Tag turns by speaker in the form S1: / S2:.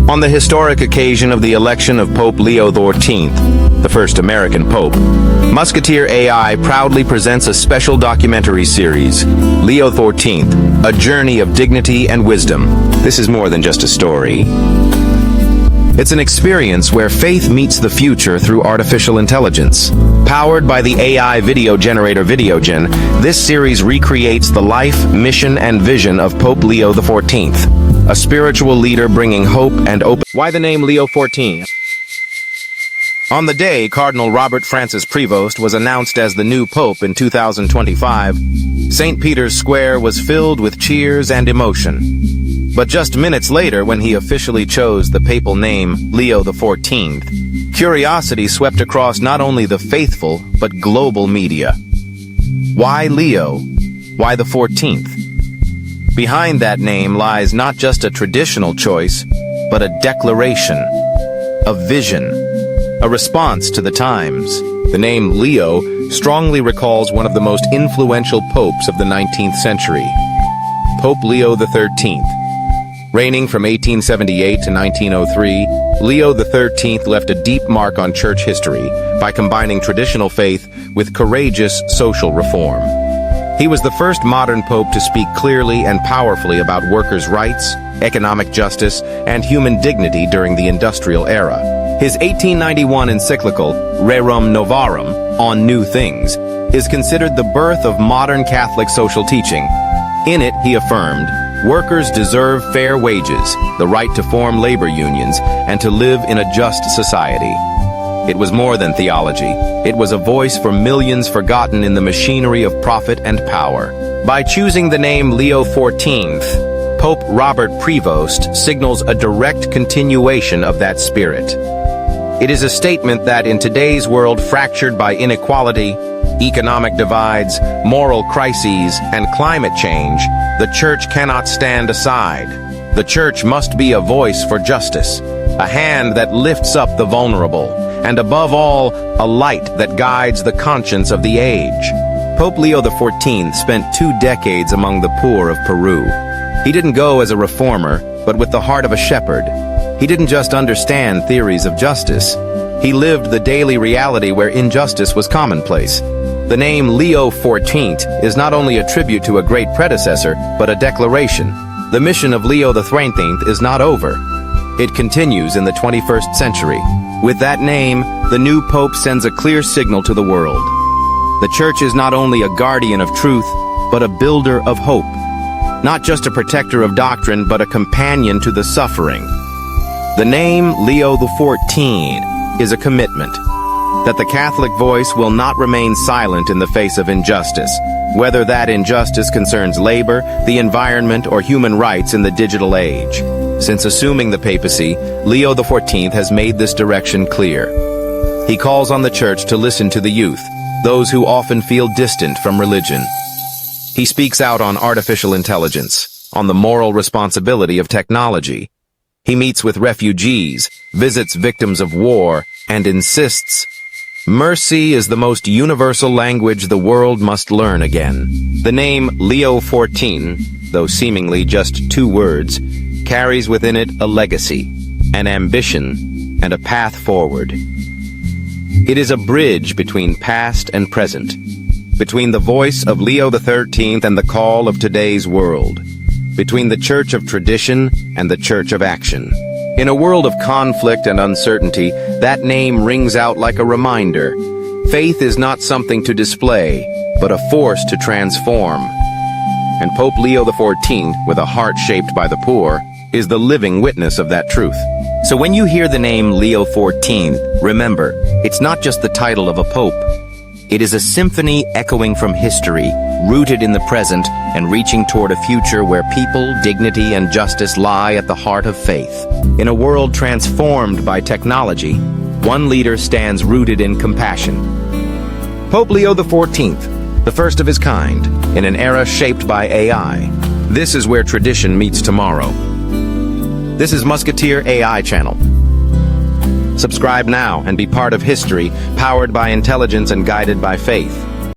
S1: On the historic occasion of the election of Pope Leo XIV, the first American pope, Musketeer AI proudly presents a special documentary series, Leo XIV, A Journey of Dignity and Wisdom. This is more than just a story. It's an experience where faith meets the future through artificial intelligence. Powered by the AI video generator VideoGen, this series recreates the life, mission, and vision of Pope Leo XIV, a spiritual leader bringing hope and open. Why the name Leo XIV? On the day Cardinal Robert Francis Prevost was announced as the new pope in 2025, St. Peter's Square was filled with cheers and emotion. But just minutes later, when he officially chose the papal name Leo XIV, curiosity swept across not only the faithful, but global media. Why Leo? Why the 14th? Behind that name lies not just a traditional choice, but a declaration, a vision, a response to the times. The name Leo strongly recalls one of the most influential popes of the 19th century, Pope Leo XIII. Reigning from 1878 to 1903, Leo XIII left a deep mark on church history by combining traditional faith with courageous social reform. He was the first modern pope to speak clearly and powerfully about workers' rights, economic justice, and human dignity during the industrial era. His 1891 encyclical, Rerum Novarum, on New Things, is considered the birth of modern Catholic social teaching. In it, he affirmed, workers deserve fair wages, the right to form labor unions, and to live in a just society. It was more than theology. It was a voice for millions forgotten in the machinery of profit and power. By choosing the name Leo XIV, Pope Robert Prevost signals a direct continuation of that spirit. It is a statement that in today's world fractured by inequality, economic divides, moral crises, and climate change, the church cannot stand aside. The church must be a voice for justice, a hand that lifts up the vulnerable, and above all, a light that guides the conscience of the age. Pope Leo XIV spent 2 decades among the poor of Peru. He didn't go as a reformer, but with the heart of a shepherd. He didn't just understand theories of justice. He lived the daily reality where injustice was commonplace. The name Leo XIV is not only a tribute to a great predecessor, but a declaration. The mission of Leo XIV is not over. It continues in the 21st century. With that name, the new pope sends a clear signal to the world. The church is not only a guardian of truth, but a builder of hope. Not just a protector of doctrine, but a companion to the suffering. The name Leo XIV is a commitment that the Catholic voice will not remain silent in the face of injustice, whether that injustice concerns labor, the environment, or human rights in the digital age. Since assuming the papacy, Leo XIV has made this direction clear. He calls on the church to listen to the youth, those who often feel distant from religion. He speaks out on artificial intelligence, on the moral responsibility of technology. He meets with refugees, visits victims of war, and insists, mercy is the most universal language the world must learn again. The name Leo XIV, though seemingly just 2 words, carries within it a legacy, an ambition, and a path forward. It is a bridge between past and present, between the voice of Leo XIII and the call of today's world, between the church of tradition and the church of action. In a world of conflict and uncertainty, that name rings out like a reminder. Faith is not something to display, but a force to transform. And Pope Leo XIV, with a heart shaped by the poor, is the living witness of that truth. So when you hear the name Leo XIV, remember, it's not just the title of a pope. It is a symphony echoing from history, rooted in the present, and reaching toward a future where people, dignity, and justice lie at the heart of faith. In a world transformed by technology, one leader stands rooted in compassion. Pope Leo XIV, the first of his kind, in an era shaped by AI. This is where tradition meets tomorrow. This is Musketeer AI channel. Subscribe now and be part of history, powered by intelligence and guided by faith.